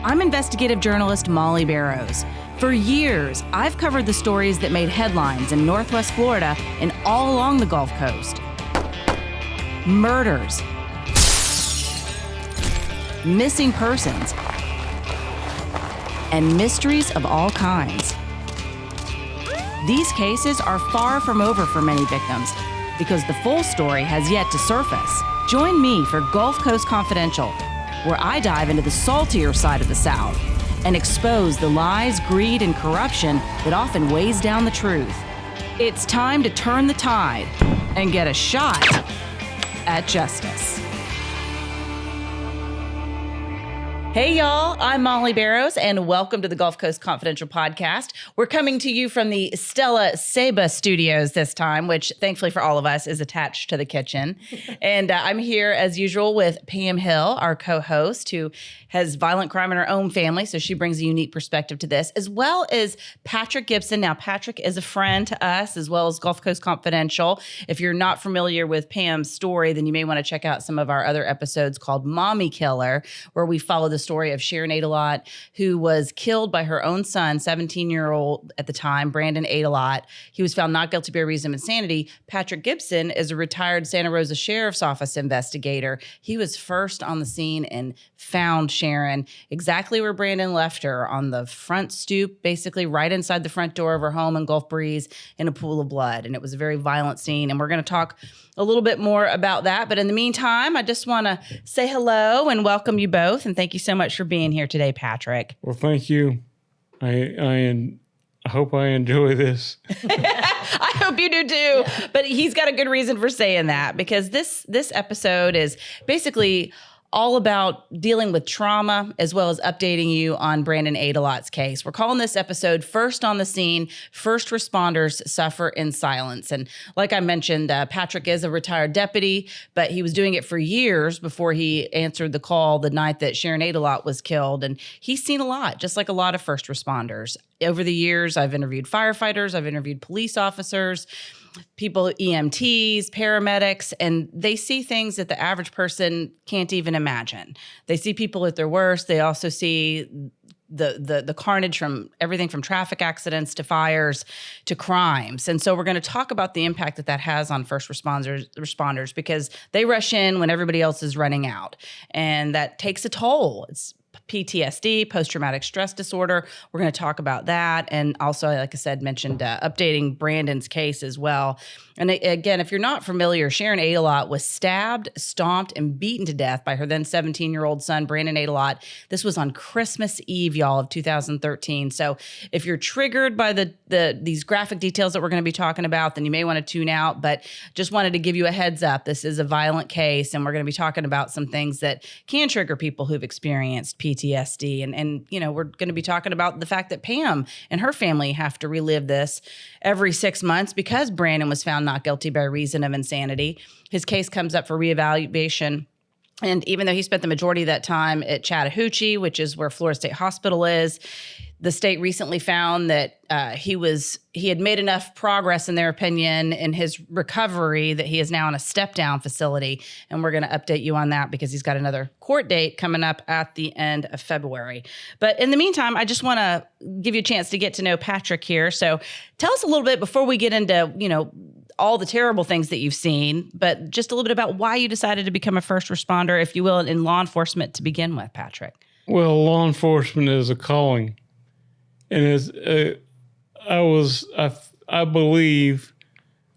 I'm investigative journalist Molly Barrows. For years, I've covered the stories that made headlines in Northwest Florida and all along the Gulf Coast. Murders, missing persons, and mysteries of all kinds. These cases are far from over for many victims because the full story has yet to surface. Join me for Gulf Coast Confidential, where I dive into the saltier side of the South and expose the lies, greed, and corruption that often weighs down the truth. It's time to turn the tide and get a shot at justice. Hey y'all, I'm Molly Barrows and welcome to the Gulf Coast Confidential podcast. We're coming to you from the Stella Seba studios this time, which thankfully for all of us is attached to the kitchen. And I'm here as usual with Pam Hill, our co-host, who has violent crime in her own family, so she brings a unique perspective to this, as well as Patric Gibson. Now, Patric is a friend to us as well as Gulf Coast Confidential. If you're not familiar with Pam's story, then you may want to check out some of our other episodes called Mommy Killer, where we follow the story of Sharon Aydelott, who was killed by her own son, 17-year-old at the time, Brandon Aydelott. He was found not guilty by reason of insanity. Patric Gibson is a retired Santa Rosa Sheriff's Office investigator. He was first on the scene and found Sharon exactly where Brandon left her, on the front stoop, basically right inside the front door of her home in Gulf Breeze, in a pool of blood. And it was a very violent scene. And we're going to talk a little bit more about that. But in the meantime, I just want to say hello and welcome you both. And thank you so much for being here today, Patric. Well, thank you. I hope I enjoy this. I hope you do too. Yeah. But he's got a good reason for saying that, because this episode is basically all about dealing with trauma as well as updating you on Brandon Aydelott's case. We're calling this episode First on the Scene, First Responders Suffer in Silence. And like I mentioned, Patric is a retired deputy, but he was doing it for years before he answered the call the night that Sharon Aydelott was killed. And he's seen a lot, just like a lot of first responders. Over the years, I've interviewed firefighters, I've interviewed police officers, people, EMTs, paramedics, and they see things that the average person can't even imagine. They see people at their worst. They also see the carnage from everything from traffic accidents to fires to crimes. And so we're going to talk about the impact that has on first responders, because they rush in when everybody else is running out. And that takes a toll. It's PTSD, post-traumatic stress disorder. We're going to talk about that. And also, like I said, mentioned updating Brandon's case as well. And again, if you're not familiar, Sharon Aydelott was stabbed, stomped, and beaten to death by her then 17-year-old son, Brandon Aydelott. This was on Christmas Eve, y'all, of 2013. So if you're triggered by these graphic details that we're going to be talking about, then you may want to tune out. But just wanted to give you a heads up. This is a violent case, and we're going to be talking about some things that can trigger people who've experienced PTSD. And you know, we're going to be talking about the fact that Pam and her family have to relive this every 6 months because Brandon was found not guilty by reason of insanity. His case comes up for reevaluation. And even though he spent the majority of that time at Chattahoochee, which is where Florida State Hospital is, the state recently found that he had made enough progress, in their opinion, in his recovery that he is now in a step-down facility. And we're going to update you on that because he's got another court date coming up at the end of February. But in the meantime, I just want to give you a chance to get to know Patric here. So tell us a little bit before we get into, all the terrible things that you've seen, but just a little bit about why you decided to become a first responder, if you will, in law enforcement to begin with, Patric. Well, law enforcement is a calling. And I believe,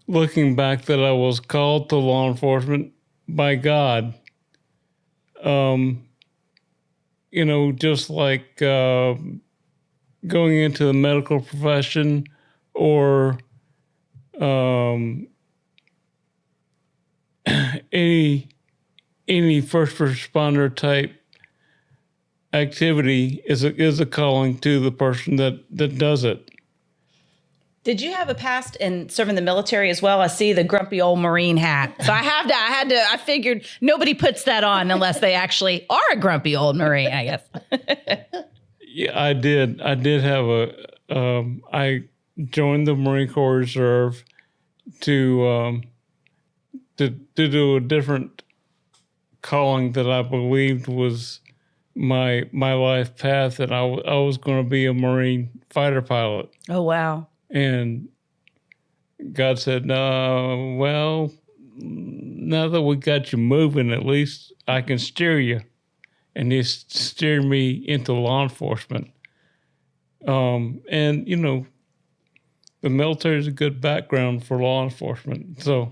looking back, that I was called to law enforcement by God. Just like going into the medical profession or any first responder type activity is a calling to the person that does it. Did you have a past in serving the military as well? I see the grumpy old Marine hat. So I figured nobody puts that on unless they actually are a grumpy old Marine, I guess. Yeah, I did. I did have I joined the Marine Corps Reserve to do a different calling that I believed was my life path, and I was going to be a Marine fighter pilot. Oh, wow. And God said, "No, well, now that we got you moving, at least I can steer you." And He steered me into law enforcement. And, the military is a good background for law enforcement. So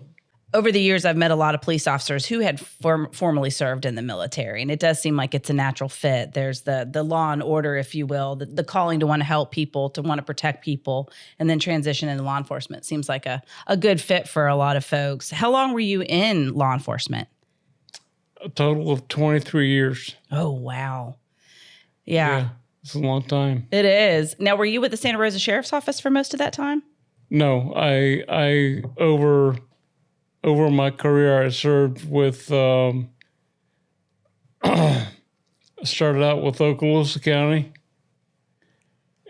over the years, I've met a lot of police officers who had formerly served in the military, and it does seem like it's a natural fit. There's the law and order, if you will, the calling to want to help people, to want to protect people, and then transition into law enforcement. Seems like a good fit for a lot of folks. How long were you in law enforcement? a total of 23 years. Oh, wow. Yeah. It's a long time. It is. Now, were you with the Santa Rosa Sheriff's Office for most of that time? No, I over my career, I served with, started out with Okaloosa County,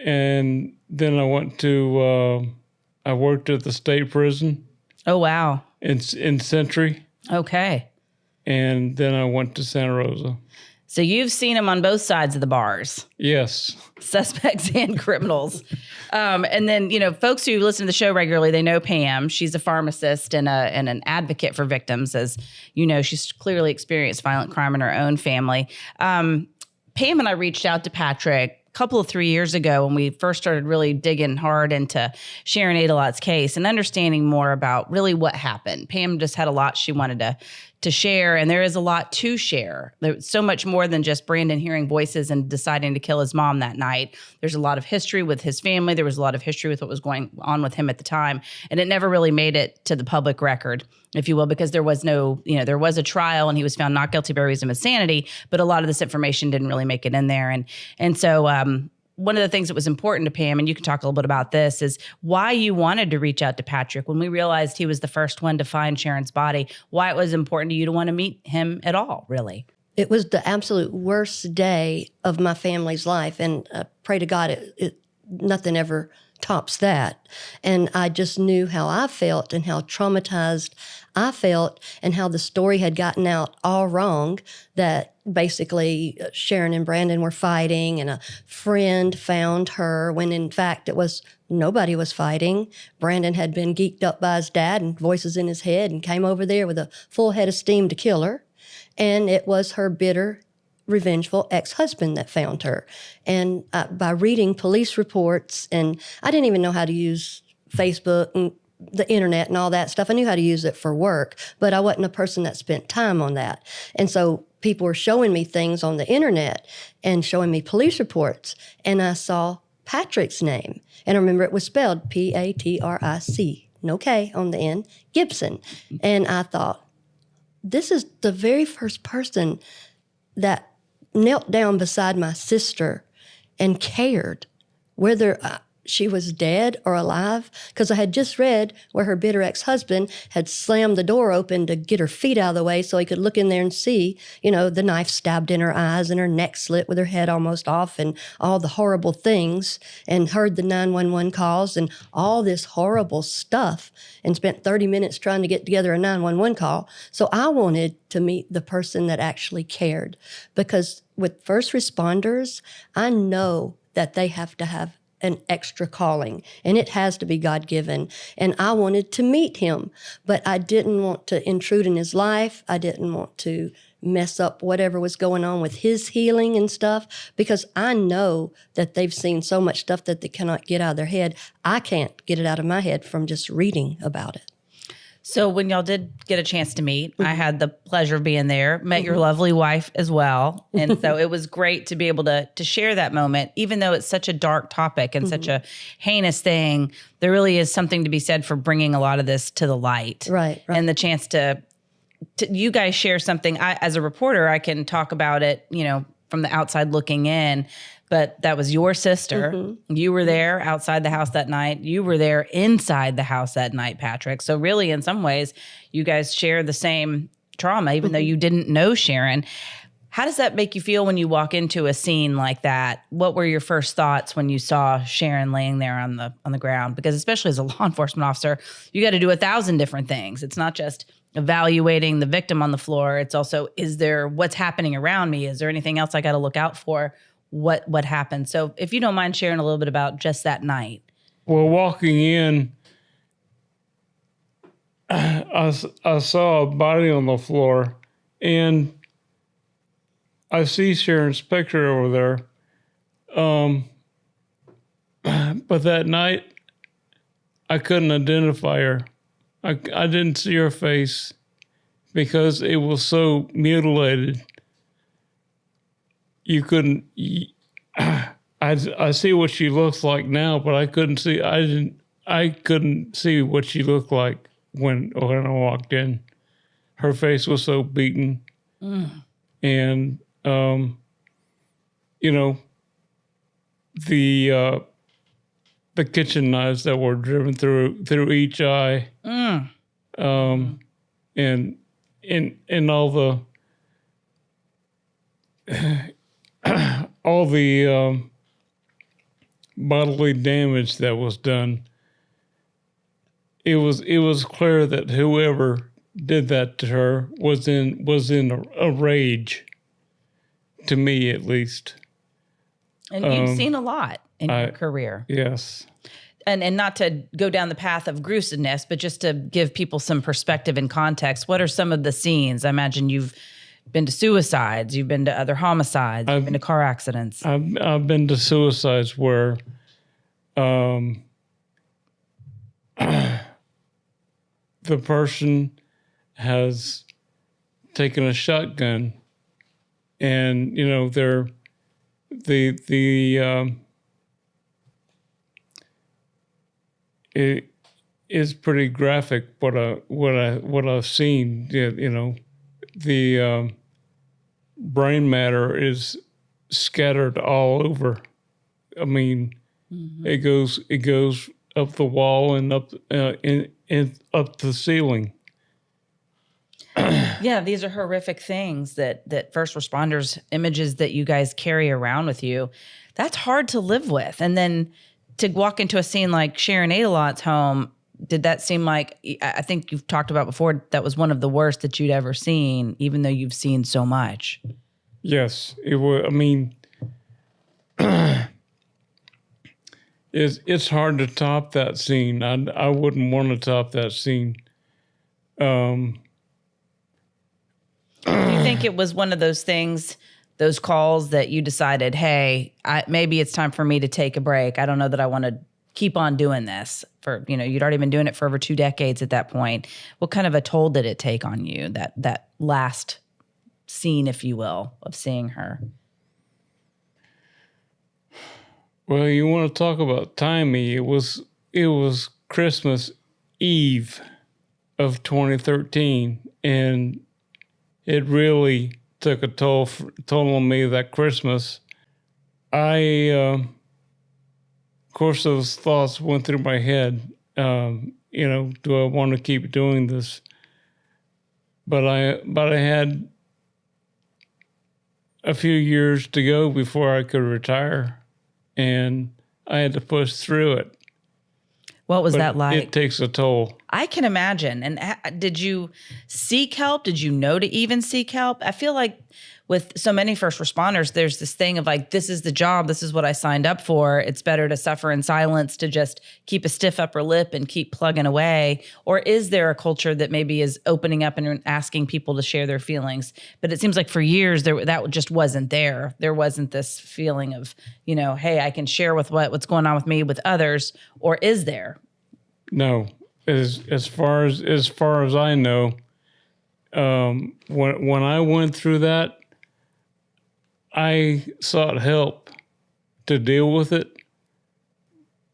and then I went to, I worked at the state prison. Oh, wow. In Century. Okay. And then I went to Santa Rosa. So you've seen them on both sides of the bars. Yes. Suspects and criminals. And then, folks who listen to the show regularly, they know Pam. She's a pharmacist and an advocate for victims. As you know, she's clearly experienced violent crime in her own family. Pam and I reached out to Patric a couple of 3 years ago when we first started really digging hard into Sharon Aydelott's case and understanding more about really what happened. Pam just had a lot she wanted to share, and there is a lot to share. There's so much more than just Brandon hearing voices and deciding to kill his mom that night. There's a lot of history with his family. There was a lot of history with what was going on with him at the time, and it never really made it to the public record, if you will, because there was no, there was a trial and he was found not guilty by reason of insanity, but a lot of this information didn't really make it in there. And so one of the things that was important to Pam, and you can talk a little bit about this, is why you wanted to reach out to Patric when we realized he was the first one to find Sharon's body, why it was important to you to want to meet him at all, really. It was the absolute worst day of my family's life, and pray to God, nothing ever tops that. And I just knew how I felt and how traumatized I felt and how the story had gotten out all wrong, that basically Sharon and Brandon were fighting and a friend found her when in fact nobody was fighting. Brandon had been geeked up by his dad and voices in his head and came over there with a full head of steam to kill her. And it was her bitter, revengeful ex-husband that found her. And by reading police reports, and I didn't even know how to use Facebook and the internet and all that stuff. I knew how to use it for work, but I wasn't a person that spent time on that. And so people were showing me things on the internet and showing me police reports, and I saw Patric's name. And I remember it was spelled Patric, no K on the end, Gibson. And I thought, this is the very first person that knelt down beside my sister and cared whether she was dead or alive, because I had just read where her bitter ex-husband had slammed the door open to get her feet out of the way so he could look in there and see, the knife stabbed in her eyes and her neck slit with her head almost off and all the horrible things, and heard the 911 calls and all this horrible stuff, and spent 30 minutes trying to get together a 911 call. So I wanted to meet the person that actually cared, because with first responders, I know that they have to have an extra calling, and it has to be God-given. And I wanted to meet him, but I didn't want to intrude in his life. I didn't want to mess up whatever was going on with his healing and stuff, because I know that they've seen so much stuff that they cannot get out of their head. I can't get it out of my head from just reading about it. So when y'all did get a chance to meet, I had the pleasure of being there, met your lovely wife as well. And so it was great to be able to share that moment, even though it's such a dark topic and such a heinous thing. There really is something to be said for bringing a lot of this to the light. Right. And the chance to you guys share something. As a reporter, I can talk about it, from the outside looking in. But that was your sister. You were there outside the house that night. You were there inside the house that night, Patric. So really, in some ways, you guys share the same trauma, even though you didn't know Sharon. How does that make you feel when you walk into a scene like that? What were your first thoughts when you saw Sharon laying there on the ground? Because especially as a law enforcement officer, you got to do 1,000 different things. It's not just evaluating the victim on the floor. It's also, what's happening around me? Is there anything else I got to look out for? What happened? So if you don't mind sharing a little bit about just that night. Well, walking in, I saw a body on the floor, and I see Sharon's picture over there. But that night, I couldn't identify her. I didn't see her face because it was so mutilated. You couldn't. I see what she looks like now, but I couldn't see. I couldn't see what she looked like when I walked in. Her face was so beaten, and the kitchen knives that were driven through each eye, and all the bodily damage that was done. It was clear that whoever did that to her was in a rage. To me, at least. And you've seen a lot in your career. Yes. And not to go down the path of gruesomeness, but just to give people some perspective and context. What are some of the scenes? I imagine you've been to suicides, you've been to other homicides, you've been to car accidents. I've been to suicides where the person has taken a shotgun, and they're it is pretty graphic what I've seen. The brain matter is scattered all over. I mean, it goes up the wall and up up the ceiling. Yeah, these are horrific things that first responders, images that you guys carry around with you. That's hard to live with. And then to walk into a scene like Sharon Aydelott's home, did that seem like, I think you've talked about before, that was one of the worst that you'd ever seen, even though you've seen so much? Yes, it was. I mean, it's hard to top that scene. I wouldn't want to top that scene. Do you think it was one of those things, those calls that you decided, hey, maybe it's time for me to take a break? I don't know that I want to keep on doing this. You'd already been doing it for over 2 decades at that point. What kind of a toll did it take on you, that last scene, if you will, of seeing her? Well, you want to talk about timing. It was Christmas Eve of 2013, and it really took a toll on me that Christmas. Of course, those thoughts went through my head. Do I want to keep doing this? But I had a few years to go before I could retire, and I had to push through it. What was that like? It takes a toll. I can imagine. And did you seek help? Did you know to even seek help? I feel like with so many first responders, there's this thing of like, this is the job. This is what I signed up for. It's better to suffer in silence, to just keep a stiff upper lip and keep plugging away. Or is there a culture that maybe is opening up and asking people to share their feelings? But it seems like for years that just wasn't there. There wasn't this feeling of, hey, I can share with what's going on with me with others. Or is there? No. As far as I know, when I went through that, I sought help to deal with it,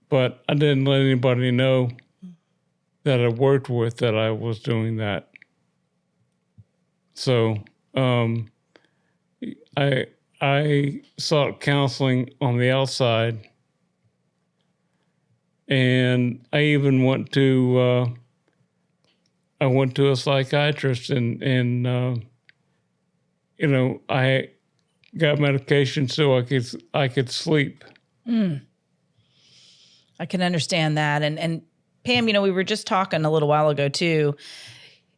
but I didn't let anybody know that I worked with that I was doing that. So I sought counseling on the outside, and I even went to a psychiatrist, and I got medication so I could sleep. I can understand that. And Pam, we were just talking a little while ago too.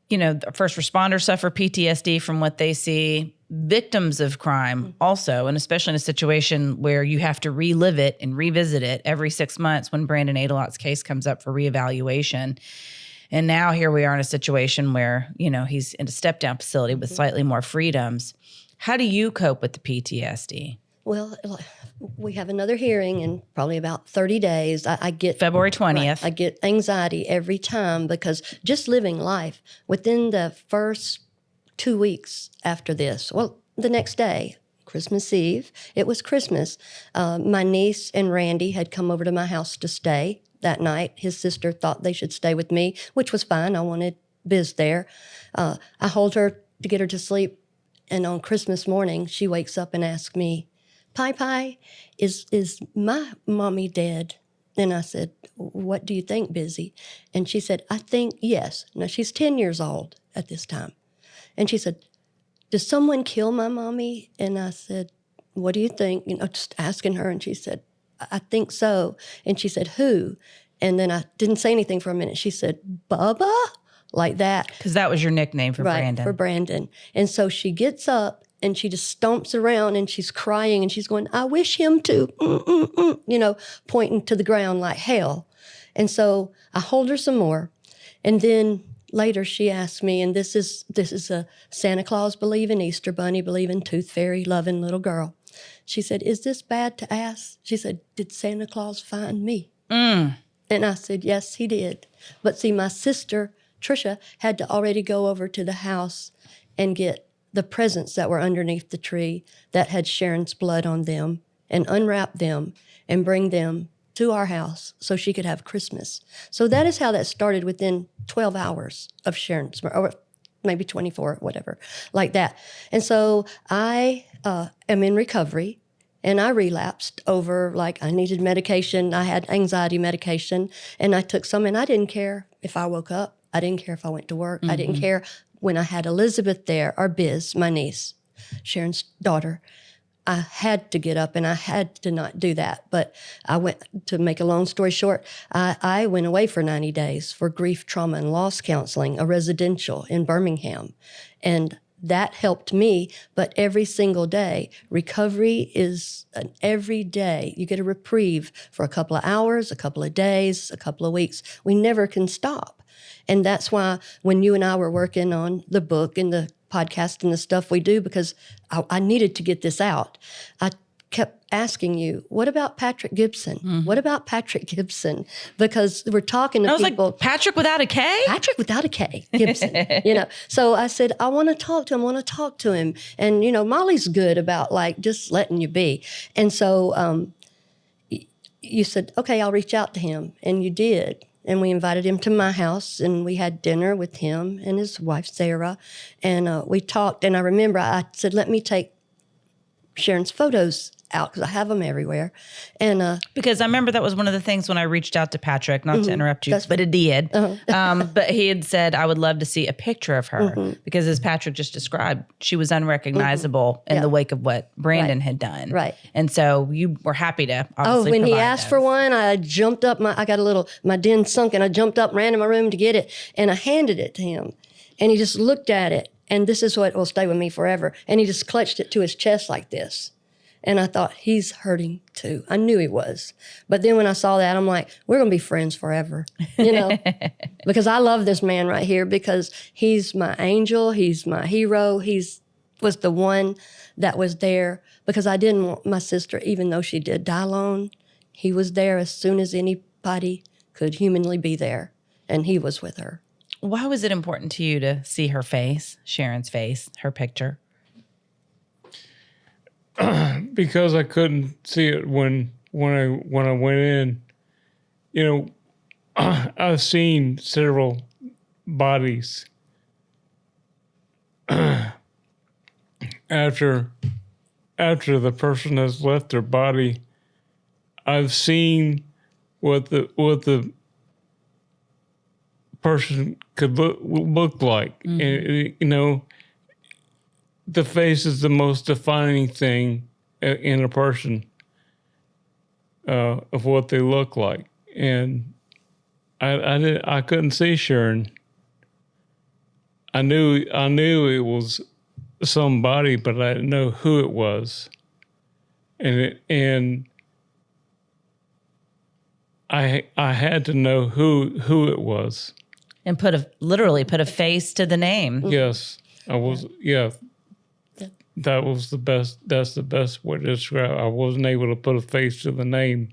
the first responders suffer PTSD from what they see. Victims of crime also, and especially in a situation where you have to relive it and revisit it every 6 months when Brandon Aydelott's case comes up for reevaluation. And now here we are in a situation where, he's in a step-down facility with slightly more freedoms. How do you cope with the PTSD? Well, we have another hearing in probably about 30 days. I get February 20th. I get anxiety every time because just living life within the first 2 weeks after this, well, the next day, Christmas Eve, it was Christmas. My niece and Randy had come over to my house to stay that night. His sister thought they should stay with me, which was fine. I wanted Biz there. I hold her to get her to sleep. And on Christmas morning, she wakes up and asks me, Pie, is my mommy dead? And I said, what do you think, Busy? And she said, I think yes. Now, she's 10 years old at this time. And she said, did someone kill my mommy? And I said, what do you think? Just asking her. And she said, I think so. And she said, who? And then I didn't say anything for a minute. She said, Bubba? Like that. Because that was your nickname for Brandon. For Brandon. And so she gets up and she just stomps around and she's crying and she's going, I wish him to, pointing to the ground like hell. And so I hold her some more. And then later she asked me, and this is a Santa Claus believing, Easter Bunny believing, Tooth Fairy loving little girl. She said, is this bad to ask? She said, did Santa Claus find me? And I said, yes, he did. But see, my sister, Trisha, had to already go over to the house and get the presents that were underneath the tree that had Sharon's blood on them and unwrap them and bring them to our house so she could have Christmas. So that is how that started within 12 hours of Sharon's, or maybe 24, whatever, like that. And so I am in recovery. And I relapsed over, I needed medication. I had anxiety medication, and I took some, and I didn't care if I woke up. I didn't care if I went to work. I didn't care when I had Elizabeth there, or Biz, my niece, Sharon's daughter. I had to get up, and I had to not do that. But I went, to make a long story short, I went away for 90 days for grief, trauma, and loss counseling, a residential in Birmingham. And that helped me, but every single day. Recovery is an every day. You get a reprieve for a couple of hours, a couple of days, a couple of weeks. We never can stop. And that's why when you and I were working on the book and the podcast and the stuff we do, because I needed to get this out, I kept asking you, what about Patric Gibson? What about Patric Gibson? Because we're talking to people. Like, Patric without a K? Patric without a K, Gibson, So I said, I want to talk to him. And, Molly's good about just letting you be. And so you said, okay, I'll reach out to him. And you did. And we invited him to my house, and we had dinner with him and his wife, Sarah. And we talked. And I remember I said, let me take Sharon's photos out because I have them everywhere. And because I remember that was one of the things when I reached out to Patric, not to interrupt you, but it did. But he had said, I would love to see a picture of her because, as Patric just described, she was unrecognizable in the wake of what Brandon had done. Right. And so you were happy to obviously when he provide asked those. for one, I jumped up. I got my den sunk, and I jumped up, ran to my room to get it, and I handed it to him. And he just looked at it, and this is what will stay with me forever. And he just clutched it to his chest like this. And I thought, he's hurting too. I knew he was. But then when I saw that, I'm like, we're going to be friends forever, because I love this man right here because he's my angel. He's my hero. Was the one that was there because I didn't want my sister, even though she did die alone, he was there as soon as anybody could humanly be there. And he was with her. Why was it important to you to see her face, Sharon's face, her picture? Because I couldn't see it when I went in. I've seen several bodies after the person has left their body. I've seen what the person could look like. And, the face is the most defining thing in a person of what they look like. And I couldn't see Sharon I knew it was somebody, but I didn't know who it was. And I had to know who it was. And literally put a face to the name. Yes, I was. Yeah, that was the best. That's the best way to describe it. I wasn't able to put a face to the name.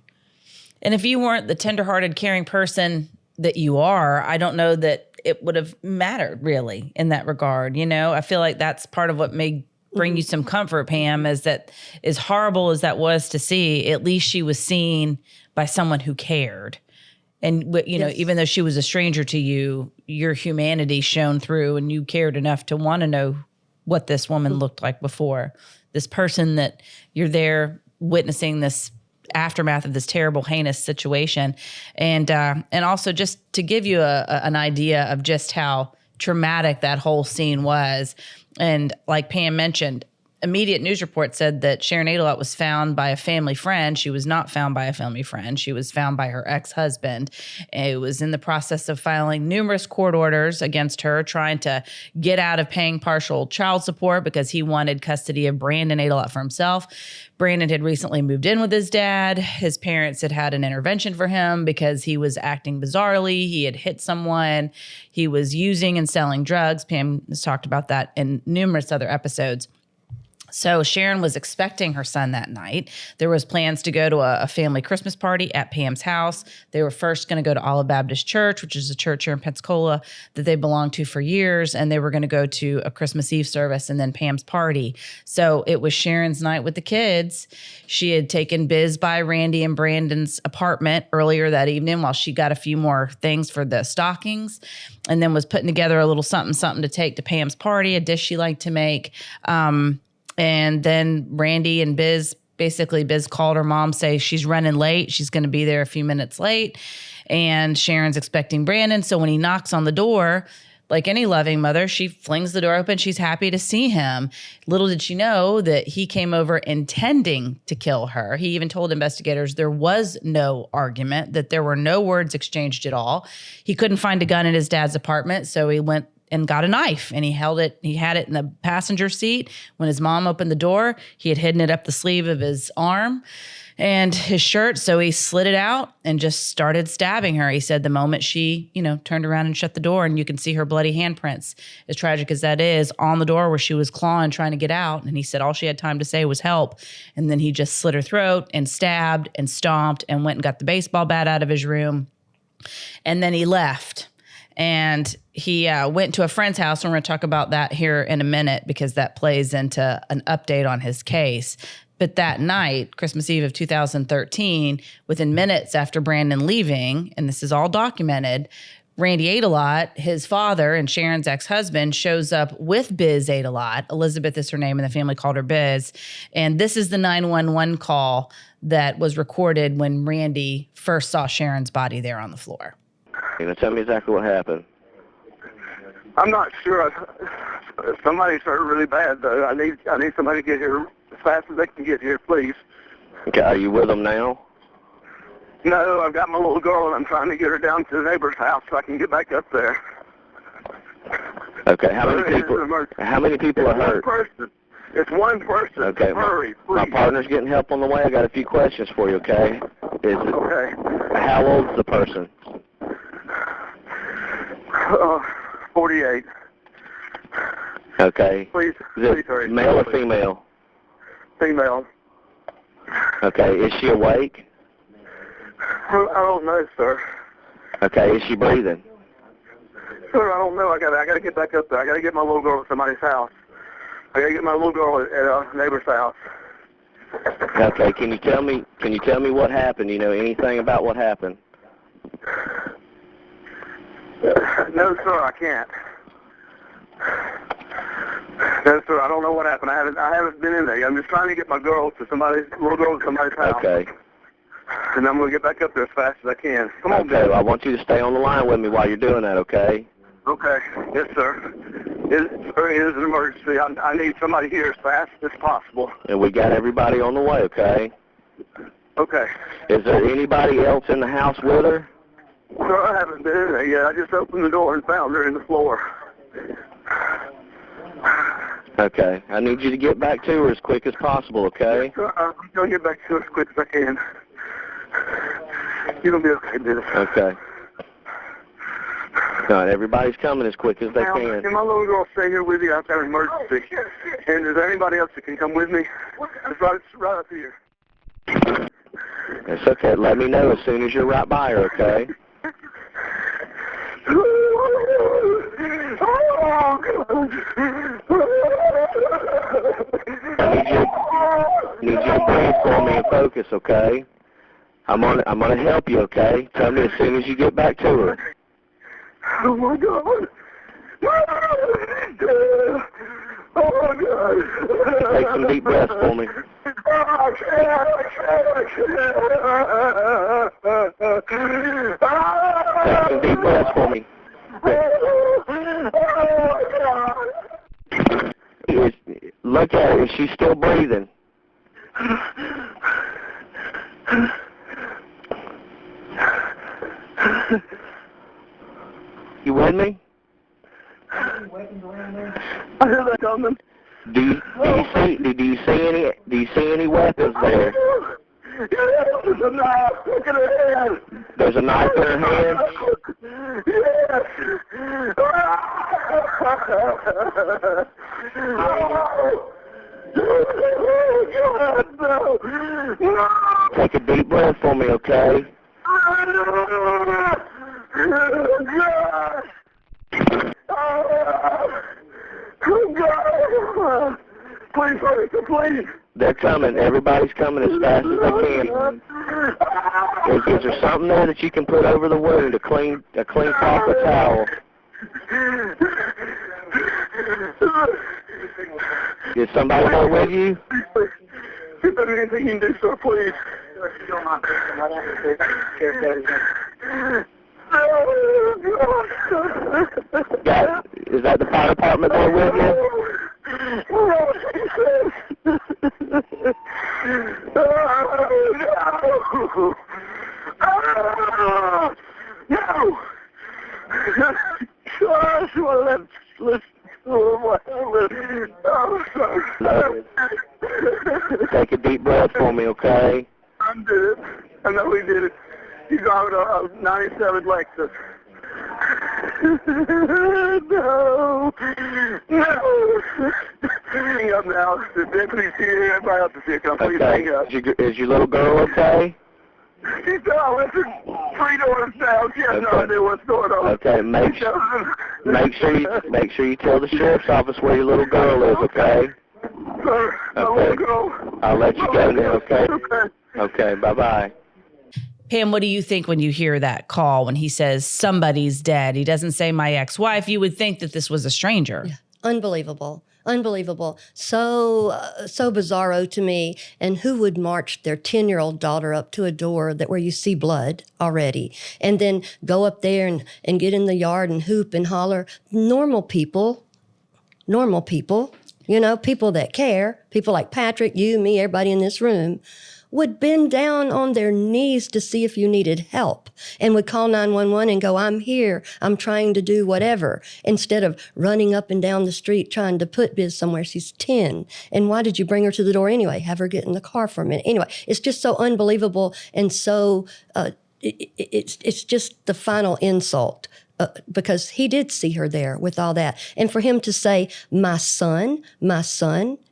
And if you weren't the tenderhearted, caring person that you are, I don't know that it would have mattered really in that regard. You know, I feel like that's part of what may bring you some comfort, Pam, is that as horrible as that was to see, at least she was seen by someone who cared. And, you know, even though she was a stranger to you, your humanity shone through and you cared enough to want to know what this woman looked like before. This person that you're there witnessing this aftermath of this terrible, heinous situation. And also just to give you an idea of just how traumatic that whole scene was. And like Pam mentioned, immediate news report said that Sharon Aydelott was found by a family friend. She was not found by a family friend. She was found by her ex-husband. It was in the process of filing numerous court orders against her, trying to get out of paying partial child support because he wanted custody of Brandon Aydelott for himself. Brandon had recently moved in with his dad. His parents had had an intervention for him because he was acting bizarrely. He had hit someone. He was using and selling drugs. Pam has talked about that in numerous other episodes. So Sharon was expecting her son that night. There was plans to go to a family Christmas party at Pam's house. They were first going to go to Olive Baptist Church, which is a church here in Pensacola that they belonged to for years. And they were going to go to a Christmas Eve service and then Pam's party. So it was Sharon's night with the kids. She had taken Biz by Randy and Brandon's apartment earlier that evening while she got a few more things for the stockings, and then was putting together a little something to take to Pam's party, a dish she liked to make. And then Randy and Biz called her mom, say she's running late. She's going to be there a few minutes late. And Sharon's expecting Brandon. So when he knocks on the door, like any loving mother, she flings the door open. She's happy to see him. Little did she know that he came over intending to kill her. He even told investigators there was no argument, that there were no words exchanged at all. He couldn't find a gun in his dad's apartment, so he went and got a knife, and he had it in the passenger seat. When his mom opened the door, he had hidden it up the sleeve of his arm and his shirt. So he slid it out and just started stabbing her. He said the moment she, turned around and shut the door, and you can see her bloody handprints, as tragic as that is, on the door where she was clawing, trying to get out. And he said all she had time to say was help. And then he just slit her throat and stabbed and stomped and went and got the baseball bat out of his room. And then he left. And he went to a friend's house, and we're going to talk about that here in a minute because that plays into an update on his case. But that night, Christmas Eve of 2013, within minutes after Brandon leaving, and this is all documented, Randy Aydelott, his father and Sharon's ex-husband, shows up with Biz Aydelott. Elizabeth is her name, and the family called her Biz. And this is the 911 call that was recorded when Randy first saw Sharon's body there on the floor. You know, tell me exactly what happened. I'm not sure. Somebody's hurt really bad, though. I need somebody to get here as fast as they can get here, please. Okay, are you with them now? No, I've got my little girl, and I'm trying to get her down to the neighbor's house so I can get back up there. Okay, how many people are hurt? One person. It's one person. Okay, hurry, please. My partner's getting help on the way. I got a few questions for you, okay? Okay. How old's the person? 48. Okay. Please hurry. Male or female? Female. Okay. Is she awake? I don't know, sir. Okay. Is she breathing? Sir, I don't know. I gotta get back up there. I gotta get my little girl at somebody's house. I gotta get my little girl at a neighbor's house. Okay. Can you tell me what happened? You know anything about what happened? No, sir, I can't. No, sir, I don't know what happened. I haven't been in there. I'm just trying to get my little girl to somebody's house. Okay. And I'm gonna get back up there as fast as I can. Come on, Okay, well, I want you to stay on the line with me while you're doing that, okay? Okay. Yes, sir. It is an emergency. I need somebody here as fast as possible. And we got everybody on the way, okay? Okay. Is there anybody else in the house with her? Sir, I haven't been in there yet. I just opened the door and found her in the floor. Okay. I need you to get back to her as quick as possible, okay? I'm going to get back to her as quick as I can. You're going to be okay, dude. Okay. All right, everybody's coming as quick as they Now, can. can my little girl stay here with you? I've got an emergency. And is there anybody else that can come with me? It's right up here. It's okay. Let me know as soon as you're right by her, okay? I need you to breathe for me and focus, okay? I'm gonna help you, okay? Tell me as soon as you get back to her. Oh my God! Oh my God! Take some deep breaths for me. I can't. Take some deep breaths for me. Look at her. Is she still breathing? You with me? I hear that coming. Do you see any weapons there? There's a knife. Look at her hand. There's a knife in her hand? Yes. Oh, God, no. Take a deep breath for me, okay? Oh, God. Please, please. They're coming. Everybody's coming as fast as they can. Is there something there that you can put over the wound, a clean cloth or towel? Is somebody there with you? If there's anything you can do, sir, please. Is that the fire department there with you? Take a deep breath for me, okay? I did it. I know he did it. He's driving a 97 Lexus. No. Hang up now. The deputy's here. Everybody else is here. Can I please hang up? Is your little girl okay? She's down. Listen, 3 doors down. She has no idea what's going on. Okay, make sure you tell the sheriff's office where your little girl is, okay? Sir, my little girl. I'll let you go now, okay? Okay, bye-bye. Pam, what do you think when you hear that call when he says somebody's dead? He doesn't say my ex-wife. You would think that this was a stranger. Yeah. Unbelievable. So bizarro to me. And who would march their 10-year-old daughter up to a door where you see blood already, and then go up there and get in the yard and hoop and holler? Normal people, people that care, people like Patric, you, me, everybody in this room, would bend down on their knees to see if you needed help and would call 911 and go, I'm here, I'm trying to do whatever, instead of running up and down the street trying to put Biz somewhere. She's 10. And why did you bring her to the door anyway? Have her get in the car for a minute. Anyway, it's just so unbelievable, and so it's just the final insult. Because he did see her there with all that. And for him to say, my son,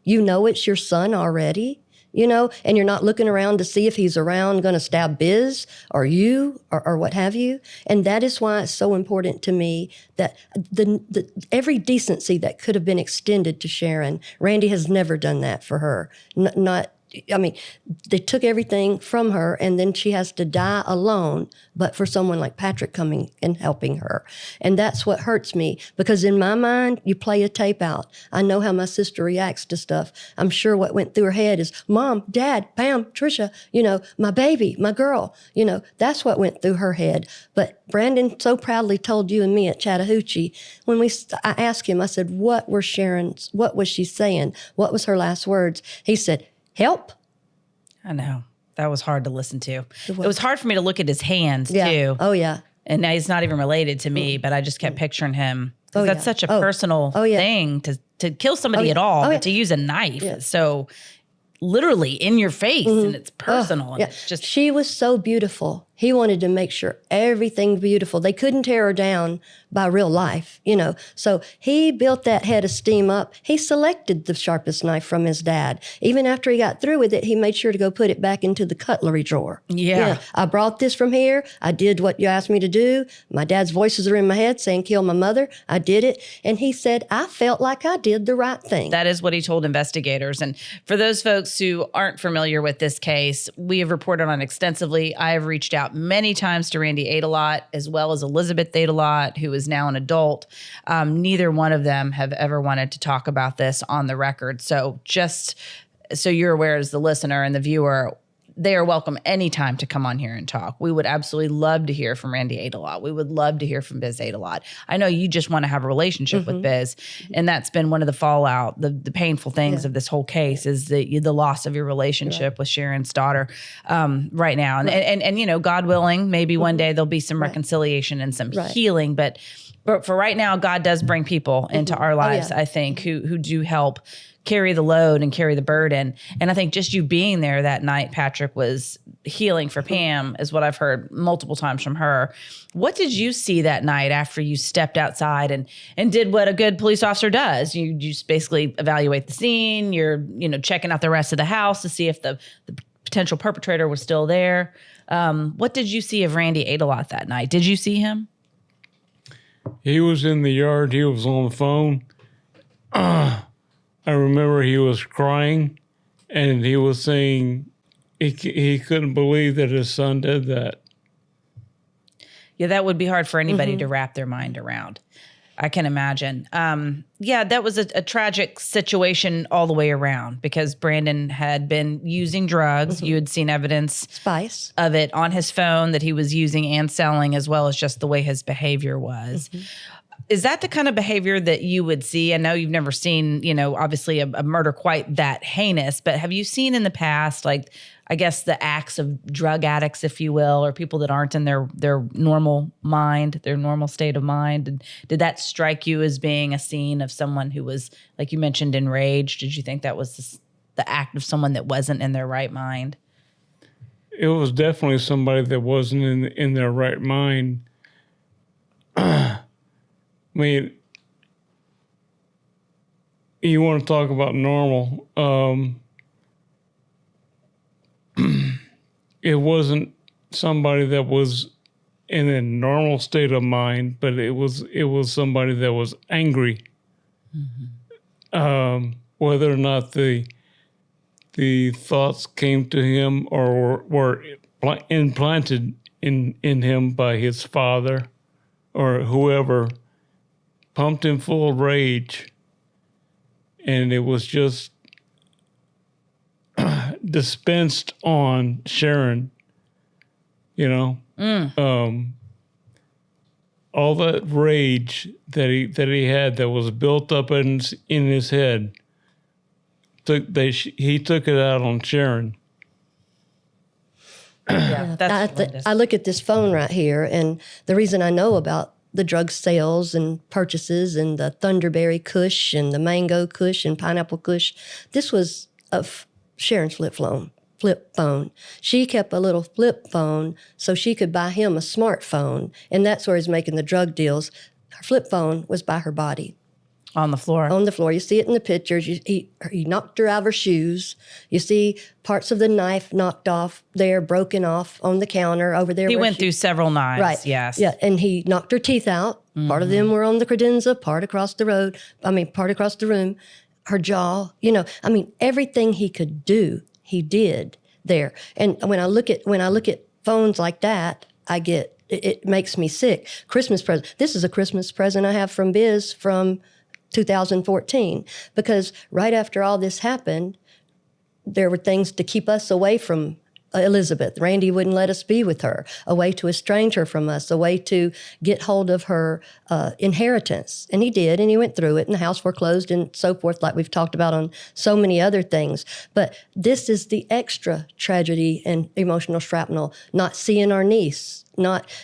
you know it's your son already, and you're not looking around to see if he's around going to stab Biz or you or what have you. And that is why it's so important to me that the every decency that could have been extended to Sharon, Randy has never done that for her. They took everything from her, and then she has to die alone, but for someone like Patric coming and helping her. And that's what hurts me, because in my mind, you play a tape out. I know how my sister reacts to stuff. I'm sure what went through her head is, Mom, Dad, Pam, Tricia, my baby, my girl, that's what went through her head. But Brandon so proudly told you and me at Chattahoochee, when I asked him, I said, what was she saying? What was her last words? He said, help. I know. That was hard to listen to. It was hard for me to look at his hands, too. Oh, yeah. And now he's not even related to me, but I just kept picturing him. That's such a personal thing to kill somebody at all, but to use a knife. Yeah. So literally in your face and it's personal. And it's just, she was so beautiful. He wanted to make sure everything beautiful. They couldn't tear her down by real life, you know. So he built that head of steam up. He selected the sharpest knife from his dad. Even after he got through with it, he made sure to go put it back into the cutlery drawer. Yeah. I brought this from here. I did what you asked me to do. My dad's voices are in my head saying, kill my mother. I did it. And he said, I felt like I did the right thing. That is what he told investigators. And for those folks who aren't familiar with this case, we have reported on it extensively. I have reached out many times to Randy Aydelott, as well as Elizabeth Aydelott, who is now an adult. Neither one of them have ever wanted to talk about this on the record. So just so you're aware as the listener and the viewer, they are welcome anytime to come on here and talk. We would absolutely love to hear from Randy Aydelott. We would love to hear from Biz Aydelott. I know you just want to have a relationship with Biz, and that's been one of the fallout, the painful things of this whole case is the loss of your relationship with Sharon's daughter right now. And you know, God willing, maybe one day there'll be some reconciliation and some healing. But for right now, God does bring people into our lives, I think, who do help carry the load and carry the burden. And I think just you being there that night, Patric, was healing for Pam, is what I've heard multiple times from her. What did you see that night after you stepped outside and did what a good police officer does? You just basically evaluate the scene. You're, checking out the rest of the house to see if the potential perpetrator was still there. What did you see of Randy Aydelott that night? Did you see him? He was in the yard. He was on the phone. I remember he was crying, and he was saying he couldn't believe that his son did that. Yeah, that would be hard for anybody to wrap their mind around. I can imagine. That was a tragic situation all the way around because Brandon had been using drugs. You had seen evidence Spice of it on his phone that he was using and selling, as well as just the way his behavior was. Is that the kind of behavior that you would see? I know you've never seen, obviously a murder quite that heinous, but have you seen in the past, like, I guess the acts of drug addicts, if you will, or people that aren't in their normal mind, their normal state of mind? And did that strike you as being a scene of someone who was, like you mentioned, enraged? Did you think that was the act of someone that wasn't in their right mind? It was definitely somebody that wasn't in their right mind. I mean, you want to talk about normal. It wasn't somebody that was in a normal state of mind, but it was somebody that was angry. Whether or not the thoughts came to him or were implanted in him by his father or whoever, pumped him full of rage, and it was just dispensed on Sharon, all that rage that he had that was built up in his head, he took it out on Sharon. I look at this phone right here, and the reason I know about the drug sales and purchases and the Thunderberry Kush and the Mango Kush and Pineapple Kush, this was Sharon's flip phone. She kept a little flip phone so she could buy him a smartphone, and that's where he's making the drug deals. Her flip phone was by her body. On the floor. On the floor. You see it in the pictures. He knocked her out of her shoes. You see parts of the knife knocked off there, broken off on the counter over there. He went through several knives, right. Yes. Yeah, and he knocked her teeth out. Part of them were on the credenza, part across the room. Her jaw, everything he could do, he did there. And when I look at phones like that, it makes me sick. Christmas present. This is a Christmas present I have from Biz from 2014, because right after all this happened, there were things to keep us away from Elizabeth. Randy wouldn't let us be with her, a way to estrange her from us, a way to get hold of her inheritance. And he did, and he went through it, and the house foreclosed and so forth, like we've talked about on so many other things. But this is the extra tragedy and emotional shrapnel, not seeing our niece,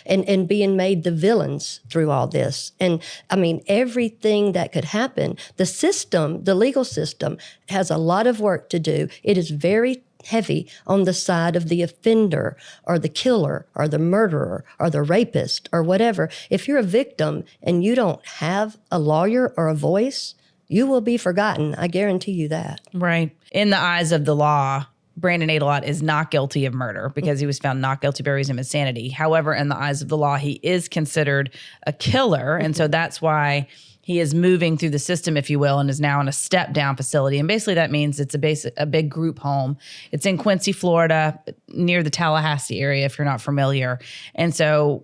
and being made the villains through all this. And I mean, everything that could happen, the system, the legal system, has a lot of work to do. It is very heavy on the side of the offender or the killer or the murderer or the rapist or whatever. If you're a victim and you don't have a lawyer or a voice, you will be forgotten. I guarantee you that. Right. In the eyes of the law, Brandon Aydelott is not guilty of murder because he was found not guilty by reason of insanity. However, in the eyes of the law, he is considered a killer. And so that's why he is moving through the system, if you will, and is now in a step-down facility. And basically that means it's a big group home. It's in Quincy, Florida, near the Tallahassee area, if you're not familiar. And so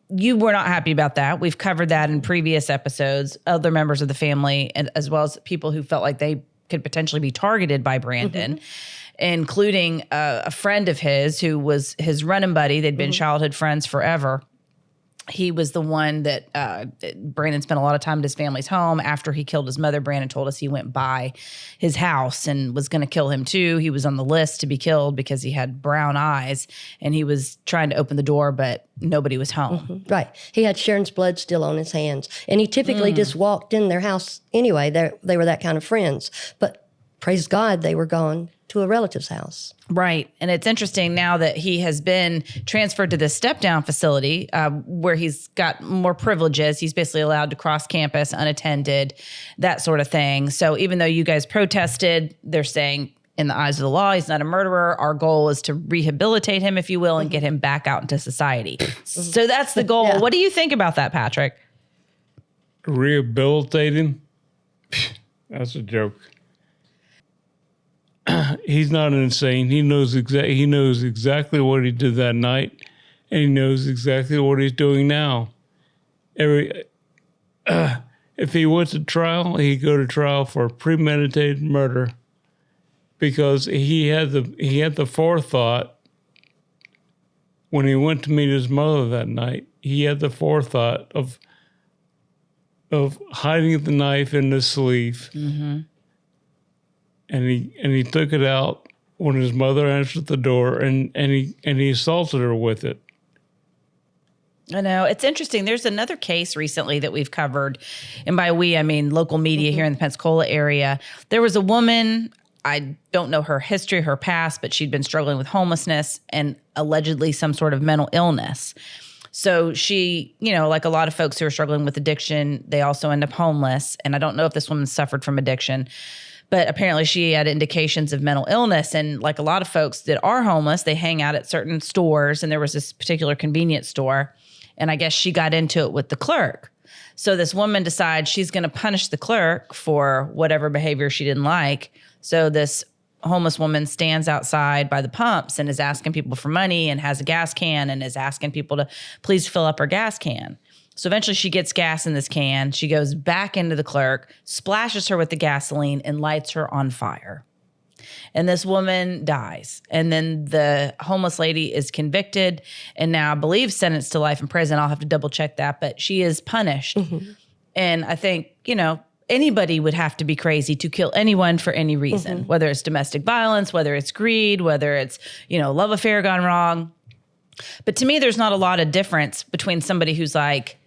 you were not happy about that. We've covered that in previous episodes, other members of the family, and as well as people who felt like they could potentially be targeted by Brandon, including a friend of his who was his running buddy. They'd been childhood friends forever. He was the one that Brandon spent a lot of time at his family's home. After he killed his mother, Brandon told us he went by his house and was going to kill him too. He was on the list to be killed because he had brown eyes, and he was trying to open the door, but nobody was home. Right. He had Sharon's blood still on his hands. And he typically just walked in their house anyway. They were that kind of friends. But praise God, they were gone to a relative's house. Right. And it's interesting now that he has been transferred to this step-down facility where he's got more privileges. He's basically allowed to cross campus unattended, that sort of thing. So even though you guys protested, they're saying in the eyes of the law, he's not a murderer. Our goal is to rehabilitate him, if you will, and get him back out into society. So that's the goal. Yeah. What do you think about that, Patrick? Rehabilitating? That's a joke. He's not insane. He knows exactly what he did that night, and he knows exactly what he's doing now. If he went to trial, he'd go to trial for premeditated murder because he had the forethought when he went to meet his mother that night. He had the forethought of hiding the knife in his sleeve. And he took it out when his mother answered the door, and he assaulted her with it. I know. It's interesting. There's another case recently that we've covered, and by we, I mean local media here in the Pensacola area. There was a woman, I don't know her history, her past, but she'd been struggling with homelessness and allegedly some sort of mental illness. So she, like a lot of folks who are struggling with addiction, they also end up homeless. And I don't know if this woman suffered from addiction, but apparently she had indications of mental illness. And like a lot of folks that are homeless, they hang out at certain stores. And there was this particular convenience store. And I guess she got into it with the clerk. So this woman decides she's going to punish the clerk for whatever behavior she didn't like. So this homeless woman stands outside by the pumps and is asking people for money and has a gas can and is asking people to please fill up her gas can. So eventually she gets gas in this can. She goes back into the clerk, splashes her with the gasoline, and lights her on fire. And this woman dies. And then the homeless lady is convicted and now I believe sentenced to life in prison. I'll have to double check that, but she is punished. And I think, anybody would have to be crazy to kill anyone for any reason, whether it's domestic violence, whether it's greed, whether it's, love affair gone wrong. But to me, there's not a lot of difference between somebody who's like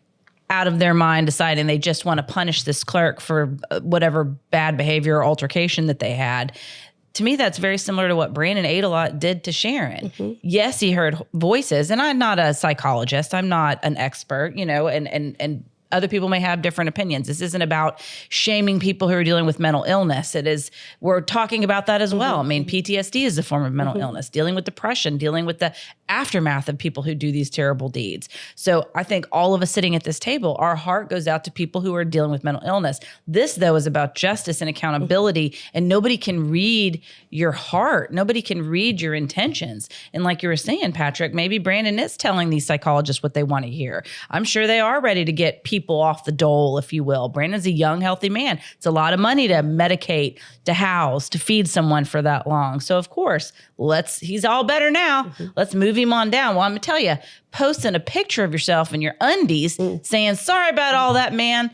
out of their mind deciding they just want to punish this clerk for whatever bad behavior or altercation that they had. To me, that's very similar to what Brandon Aydelott did to Sharon. Yes, he heard voices, and I'm not a psychologist. I'm not an expert, and other people may have different opinions. This isn't about shaming people who are dealing with mental illness. We're talking about that as well. I mean, PTSD is a form of mental illness, dealing with depression, dealing with the aftermath of people who do these terrible deeds. So I think all of us sitting at this table, our heart goes out to people who are dealing with mental illness. This, though, is about justice and accountability, and nobody can read your heart. Nobody can read your intentions. And like you were saying, Patrick, maybe Brandon is telling these psychologists what they want to hear. I'm sure they are ready to get people off the dole, if you will. Brandon's a young, healthy man. It's a lot of money to medicate, to house, to feed someone for that long. So of course, he's all better now. Let's move him on down. Well, I'm gonna tell you, posting a picture of yourself in your undies saying, sorry about all that, man.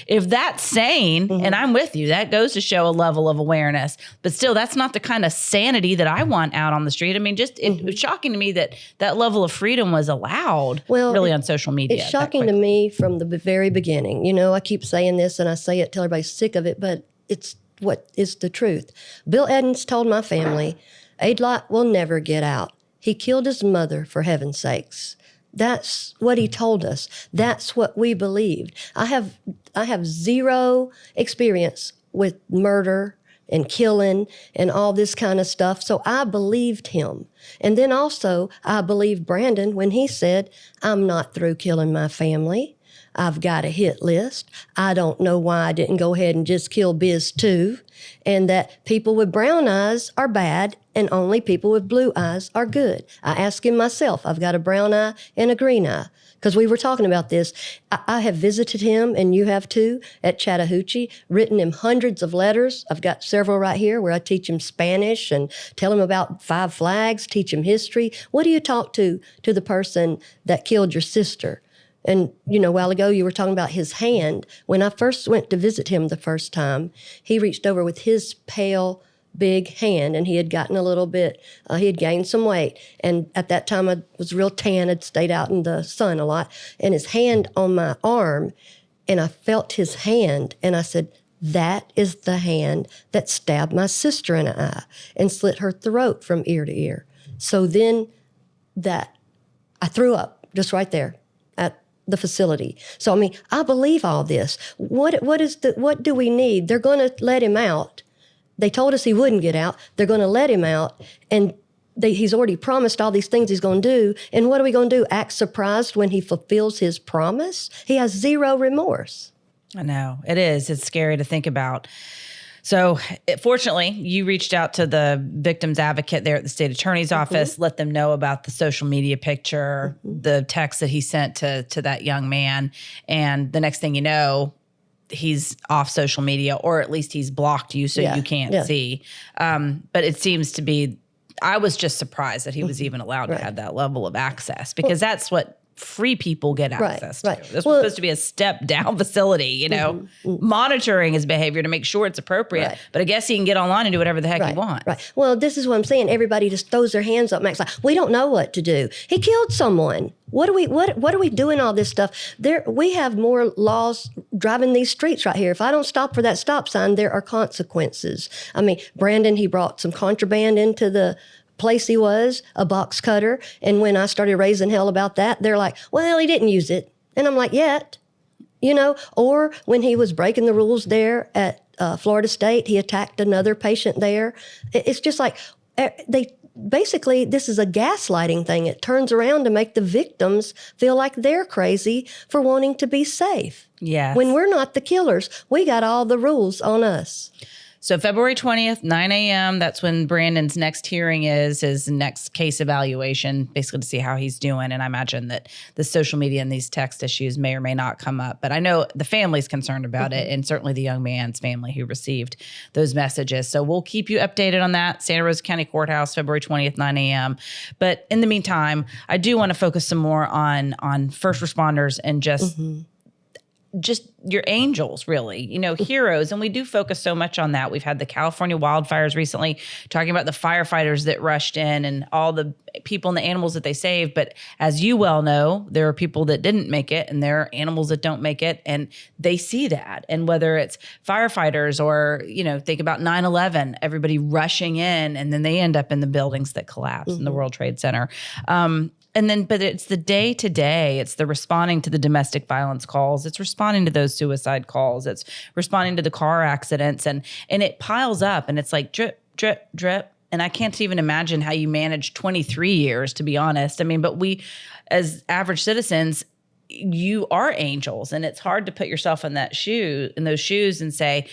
If that's sane, and I'm with you, that goes to show a level of awareness. But still, that's not the kind of sanity that I want out on the street. I mean, it was shocking to me that level of freedom was allowed really on social media. It's shocking to me from the very beginning. You know, I keep saying this and I say it till everybody's sick of it, but it's what is the truth. Bill Edens told my family, Aydelott will never get out. He killed his mother, for heaven's sakes. That's what he told us. That's what we believed. I have zero experience with murder and killing and all this kind of stuff, so I believed him. And then also, I believed Brandon when he said, I'm not through killing my family. I've got a hit list. I don't know why I didn't go ahead and just kill Biz too. And that people with brown eyes are bad and only people with blue eyes are good. I asked him myself. I've got a brown eye and a green eye because we were talking about this. I have visited him, and you have too, at Chattahoochee, written him hundreds of letters. I've got several right here where I teach him Spanish and tell him about 5 flags, teach him history. What do you talk to the person that killed your sister? And, you know, a while ago you were talking about his hand. When I first went to visit him the first time, he reached over with his pale, big hand, and he had gotten a little bit, he had gained some weight. And at that time I was real tan, I'd stayed out in the sun a lot, and his hand on my arm, and I felt his hand, and I said, that is the hand that stabbed my sister in the eye and slit her throat from ear to ear. So then I threw up just right there at the facility. So, I mean, I believe all this. What do we need? They're going to let him out. They told us he wouldn't get out. They're going to let him out, and he's already promised all these things he's going to do. And what are we going to do? Act surprised when he fulfills his promise? He has zero remorse. I know. It is. It's scary to think about. So fortunately, you reached out to the victim's advocate there at the state attorney's office, let them know about the social media picture, the text that he sent to that young man. And the next thing you know, he's off social media, or at least he's blocked you so you can't see. But it seems to be, I was just surprised that he was even allowed to have that level of access, because that's what free people get access to. This was supposed to be a step down facility, you know, monitoring his behavior to make sure it's appropriate. But I guess he can get online and do whatever the heck he wants. Well, this is what I'm saying. Everybody just throws their hands up. Max, like, we don't know what to do. He killed someone. What are we doing all this stuff? We have more laws driving these streets right here. If I don't stop for that stop sign, there are consequences. I mean, Brandon, he brought some contraband into the place he was, a box cutter. And when I started raising hell about that, they're like, well, he didn't use it. And I'm like, yet, you know, or when he was breaking the rules there at Florida State, he attacked another patient there. It's just like basically, this is a gaslighting thing. It turns around to make the victims feel like they're crazy for wanting to be safe. Yeah. When we're not the killers, we got all the rules on us. So February 20th, 9 a.m., that's when Brandon's next hearing is, his next case evaluation, basically to see how he's doing. And I imagine that the social media and these text issues may or may not come up. But I know the family's concerned about it, and certainly the young man's family who received those messages. So we'll keep you updated on that. Santa Rosa County Courthouse, February 20th, 9 a.m. But in the meantime, I do want to focus some more on first responders and just your angels, really, you know, heroes. And we do focus so much on that. We've had the California wildfires recently, talking about the firefighters that rushed in and all the people and the animals that they saved. But as you well know, there are people that didn't make it, and there are animals that don't make it, and they see that. And whether it's firefighters or, you know, think about 9/11, everybody rushing in, and then they end up in the buildings that collapse in the World Trade Center. But it's the day to day. It's the responding to the domestic violence calls. It's responding to those suicide calls. It's responding to the car accidents, and it piles up, and it's like drip, drip, drip. And I can't even imagine how you manage 23 years, to be honest. I mean, but we, as average citizens, you are angels, and it's hard to put yourself in those shoes and say,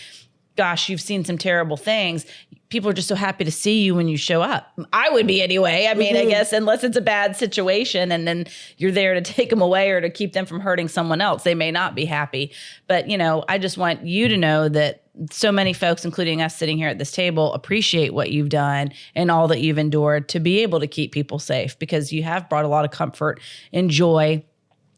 gosh, you've seen some terrible things. People are just so happy to see you when you show up. I would be anyway. I mean, I guess unless it's a bad situation and then you're there to take them away or to keep them from hurting someone else, they may not be happy. But, you know, I just want you to know that so many folks, including us sitting here at this table, appreciate what you've done and all that you've endured to be able to keep people safe, because you have brought a lot of comfort and joy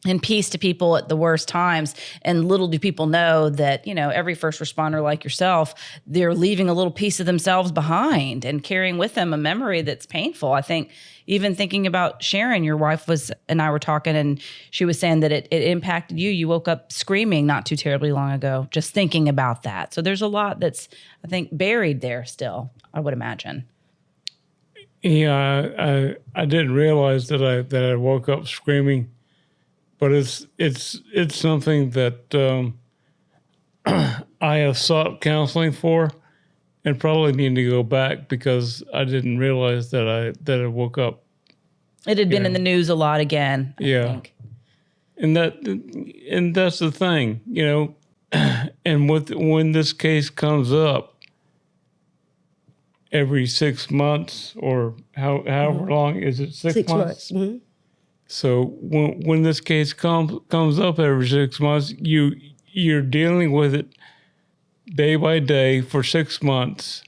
and peace to people at the worst times. And little do people know that, you know, every first responder like yourself, they're leaving a little piece of themselves behind and carrying with them a memory that's painful. I think even thinking about Sharon, your wife and I were talking, and she was saying that it impacted you. You woke up screaming not too terribly long ago, just thinking about that. So there's a lot that's, I think, buried there still, I would imagine. Yeah, I didn't realize that I woke up screaming. But it's something that I have sought counseling for, and probably need to go back because I didn't realize that I woke up. It had been in the news a lot again. I think. And that's the thing, you know. And when this case comes up every 6 months or however long is it? 6 months. Mm-hmm. So when this case comes up every 6 months, you're dealing with it day by day for 6 months,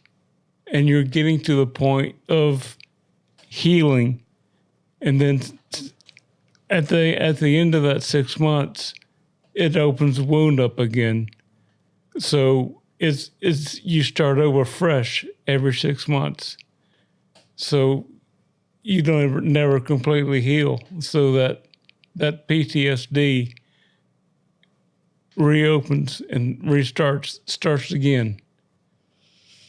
and you're getting to the point of healing, and then at the end of that 6 months, it opens the wound up again. So it's you start over fresh every 6 months. So you never completely heal, so that PTSD reopens and starts again.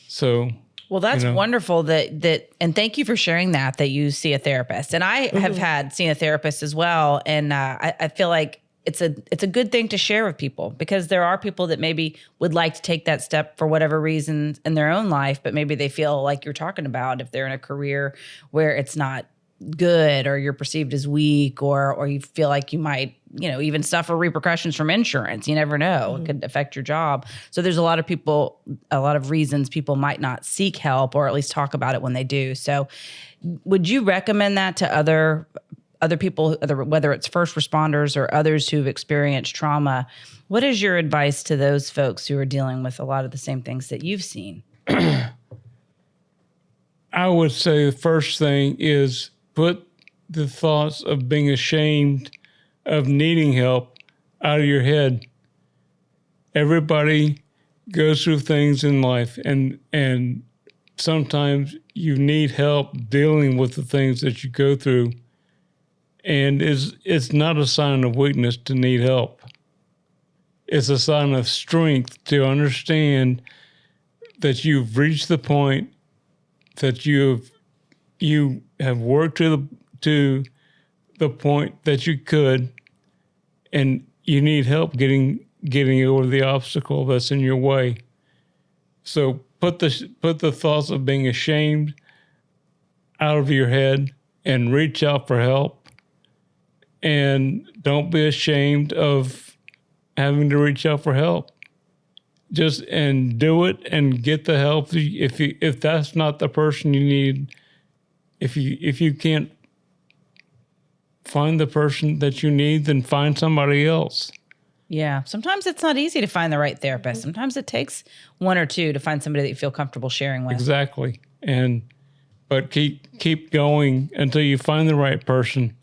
So, well, that's wonderful that, and thank you for sharing that you see a therapist. And I have seen a therapist as well, and I feel like it's a good thing to share with people, because there are people that maybe would like to take that step for whatever reasons in their own life, but maybe they feel like you're talking about if they're in a career where it's not good, or you're perceived as weak, or you feel like you might, you know, even suffer repercussions from insurance. You never know. It could affect your job. So there's a lot of reasons people might not seek help, or at least talk about it when they do. So would you recommend that to other people, whether it's first responders or others who've experienced trauma? What is your advice to those folks who are dealing with a lot of the same things that you've seen? I would say the first thing is put the thoughts of being ashamed of needing help out of your head. Everybody goes through things in life, and sometimes you need help dealing with the things that you go through. And it's not a sign of weakness to need help. It's a sign of strength to understand that you've reached the point that you have worked to the point that you could, and you need help getting over the obstacle that's in your way. So put the thoughts of being ashamed out of your head and reach out for help. And don't be ashamed of having to reach out for help. Just and do it and get the help. If that's not the person you need, if you can't find the person that you need, then find somebody else. Yeah. Sometimes it's not easy to find the right therapist. Sometimes it takes one or two to find somebody that you feel comfortable sharing with. Exactly. But keep going until you find the right person.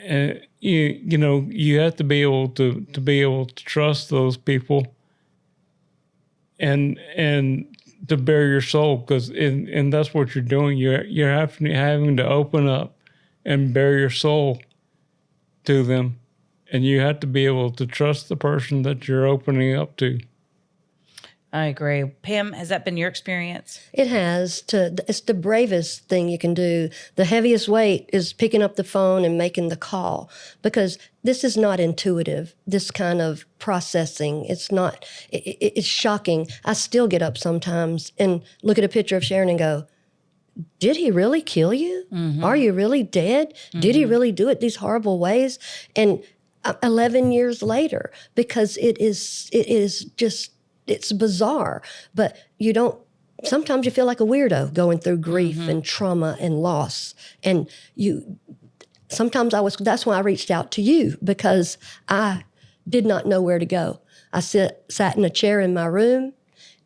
And you have to be able to trust those people and to bare your soul, and that's what you're doing. You're having to open up and bare your soul to them, and you have to be able to trust the person that you're opening up to. I agree. Pam, has that been your experience? It has. It's the bravest thing you can do. The heaviest weight is picking up the phone and making the call, because this is not intuitive, this kind of processing. It's not, it's shocking. I still get up sometimes and look at a picture of Sharon and go, did he really kill you? Mm-hmm. Are you really dead? Mm-hmm. Did he really do it these horrible ways? And 11 years later, because it is just it's bizarre, but you don't, sometimes you feel like a weirdo going through grief and trauma and loss. And sometimes that's why I reached out to you, because I did not know where to go. I sat in a chair in my room,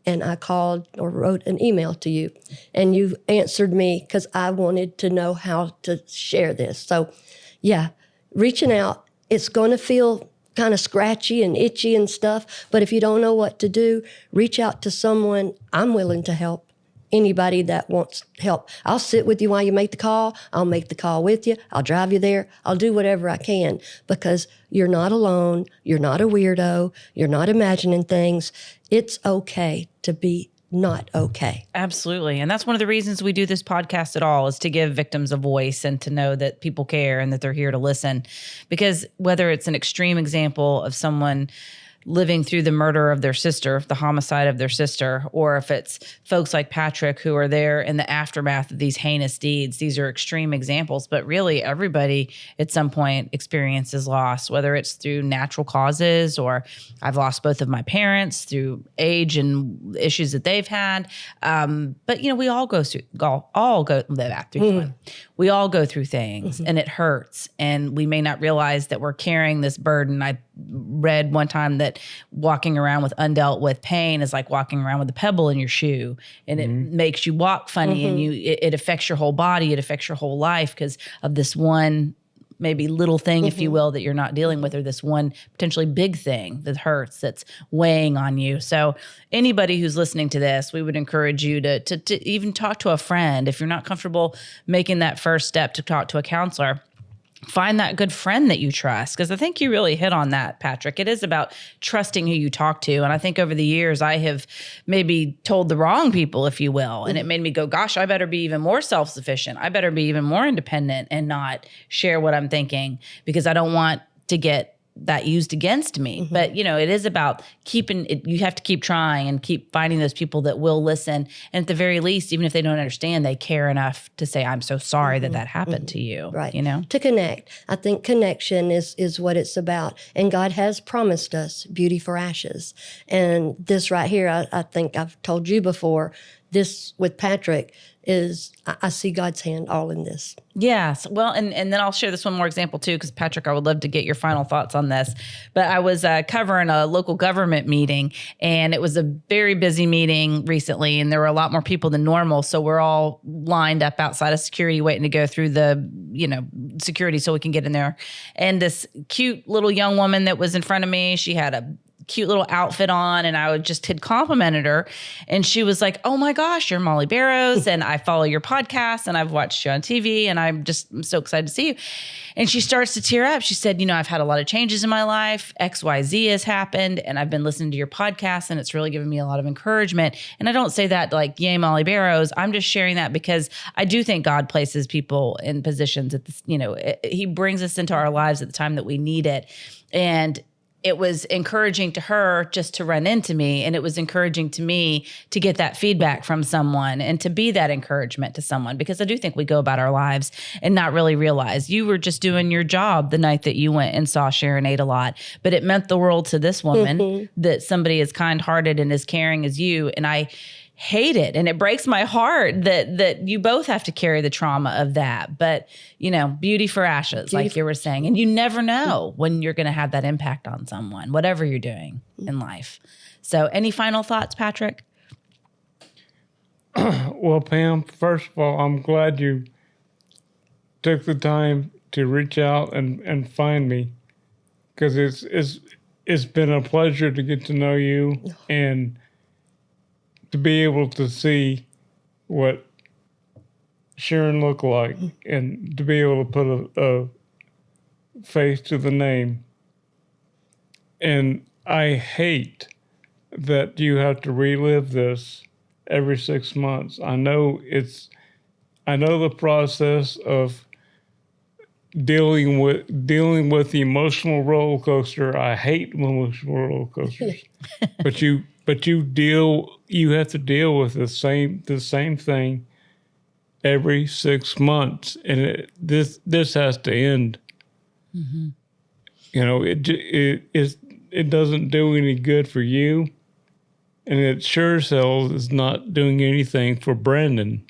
and I called or wrote an email to you, and you answered me because I wanted to know how to share this. So yeah, reaching out, it's going to feel kind of scratchy and itchy and stuff, but if you don't know what to do, reach out to someone. I'm willing to help. Anybody that wants help. I'll sit with you while you make the call. I'll make the call with you. I'll drive you there. I'll do whatever I can, because you're not alone. You're not a weirdo. You're not imagining things. It's okay to be not okay. Absolutely. And that's one of the reasons we do this podcast at all, is to give victims a voice and to know that people care and that they're here to listen. Because whether it's an extreme example of someone living through the murder of their sister, the homicide of their sister, or if it's folks like Patric who are there in the aftermath of these heinous deeds. These are extreme examples, but really everybody at some point experiences loss, whether it's through natural causes, or I've lost both of my parents through age and issues that they've had. But we all go through, we all go through things, and it hurts, and we may not realize that we're carrying this burden. I read one time that walking around with undealt with pain is like walking around with a pebble in your shoe, and it makes you walk funny, and it affects your whole body. It affects your whole life because of this one maybe little thing, if you will, that you're not dealing with, or this one potentially big thing that hurts, that's weighing on you. So anybody who's listening to this, we would encourage you to even talk to a friend. If you're not comfortable making that first step to talk to a counselor, find that good friend that you trust. Because I think you really hit on that, Patric. It is about trusting who you talk to. And I think over the years, I have maybe told the wrong people, if you will. And it made me go, gosh, I better be even more self-sufficient. I better be even more independent and not share what I'm thinking, because I don't want to get that used against me. But, it is about keeping it. You have to keep trying and keep finding those people that will listen. And at the very least, even if they don't understand, they care enough to say, I'm so sorry that happened to you. Right. To connect. I think connection is what it's about. And God has promised us beauty for ashes. And this right here, I think I've told you before, this with Patric is, I see God's hand all in this. Yes. Well, and then I'll share this one more example too, because Patric, I would love to get your final thoughts on this. But I was covering a local government meeting, and it was a very busy meeting recently, and there were a lot more people than normal. So we're all lined up outside of security waiting to go through the, security so we can get in there. And this cute little young woman that was in front of me, she had a cute little outfit on, and I just had complimented her, and she was like, oh my gosh, you're Molly Barrows, and I follow your podcast, and I've watched you on TV, and I'm so excited to see you. And she starts to tear up. She said, I've had a lot of changes in my life. XYZ has happened, and I've been listening to your podcast, and it's really given me a lot of encouragement. And I don't say that like, yay, Molly Barrows. I'm just sharing that because I do think God places people in positions at this, he brings us into our lives at the time that we need it. And it was encouraging to her just to run into me, and it was encouraging to me to get that feedback from someone and to be that encouragement to someone, because I do think we go about our lives and not really realize you were just doing your job the night that you went and saw Sharon Aydelott, but it meant the world to this woman that somebody as kind-hearted and as caring as you. And I hate it, and it breaks my heart that you both have to carry the trauma of that. But beauty for ashes, like you were saying, and you never know when you're going to have that impact on someone, whatever you're doing in life. So any final thoughts, Patric? Well, Pam, first of all, I'm glad you took the time to reach out and find me, because it's been a pleasure to get to know you and to be able to see what Sharon looked like, and to be able to put a face to the name. And I hate that you have to relive this every 6 months. I know the process of dealing with the emotional roller coaster. I hate emotional roller coasters, but you have to deal with the same thing every 6 months, and this has to end. It doesn't do any good for you, and it sure as hell is not doing anything for Brandon.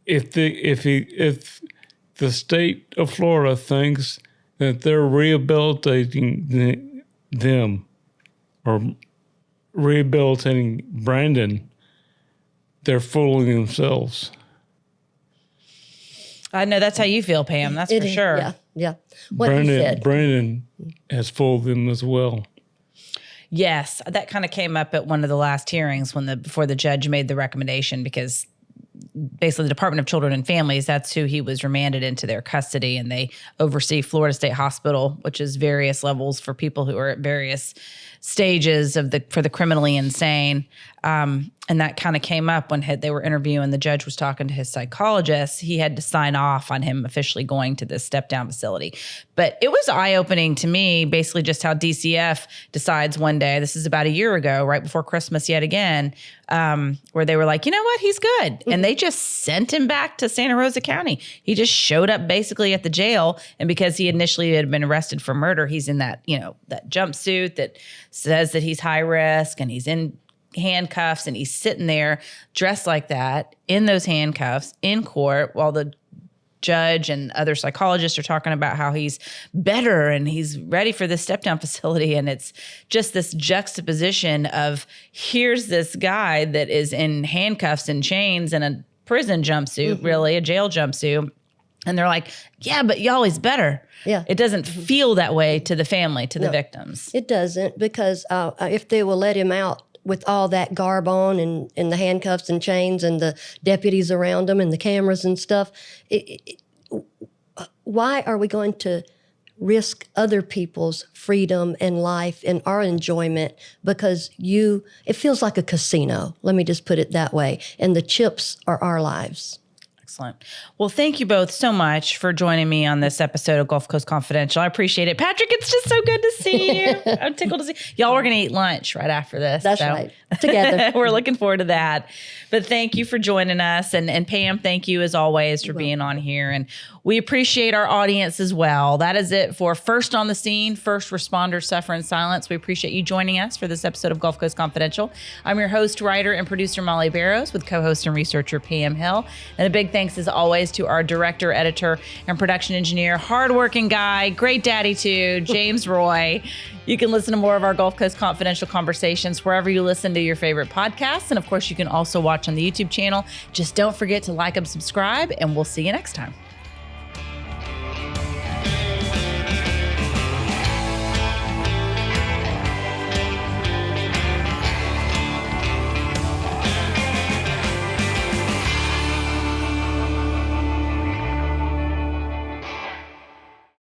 If the state of Florida thinks that they're rehabilitating them or rehabilitating Brandon, they're fooling themselves. I know that's how you feel, Pam. That's for sure. Yeah, yeah. What he said. Brandon has fooled them as well. Yes, that kind of came up at one of the last hearings before the judge made the recommendation, because basically the Department of Children and Families, that's who he was remanded into their custody, and they oversee Florida State Hospital, which is various levels for people who are at various stages for the criminally insane. And that kind of came up when they were interviewing. The judge was talking to his psychologist. He had to sign off on him officially going to this step-down facility. But it was eye-opening to me, basically just how DCF decides one day, this is about a year ago, right before Christmas yet again, where they were like, you know what, he's good. And they just sent him back to Santa Rosa County. He just showed up basically at the jail. And because he initially had been arrested for murder, he's in that jumpsuit that says that he's high risk, and he's in handcuffs, and he's sitting there dressed like that in those handcuffs in court while the judge and other psychologists are talking about how he's better and he's ready for this step-down facility. And it's just this juxtaposition of, here's this guy that is in handcuffs and chains and a prison jumpsuit, really a jail jumpsuit. And they're like, yeah, but y'all is better. Yeah. It doesn't feel that way to the family, to the victims. It doesn't, because if they will let him out with all that garb on and the handcuffs and chains and the deputies around him and the cameras and stuff, why are we going to risk other people's freedom and life and our enjoyment because it feels like a casino, let me just put it that way, and the chips are our lives. Excellent. Well, thank you both so much for joining me on this episode of Gulf Coast Confidential. I appreciate it. Patrick, it's just so good to see you. I'm tickled to see y'all. We're going to eat lunch right after this. That's right. Together. We're looking forward to that. But thank you for joining us. And Pam, thank you as always for being on here. And we appreciate our audience as well. That is it for First on the Scene, First Responders Suffer in Silence. We appreciate you joining us for this episode of Gulf Coast Confidential. I'm your host, writer, and producer, Molly Barrows, with co-host and researcher, Pam Hill. And a big thanks, as always, to our director, editor, and production engineer, hardworking guy, great daddy too, James Roy. You can listen to more of our Gulf Coast Confidential conversations wherever you listen to your favorite podcasts. And of course, you can also watch on the YouTube channel. Just don't forget to like and subscribe, and we'll see you next time.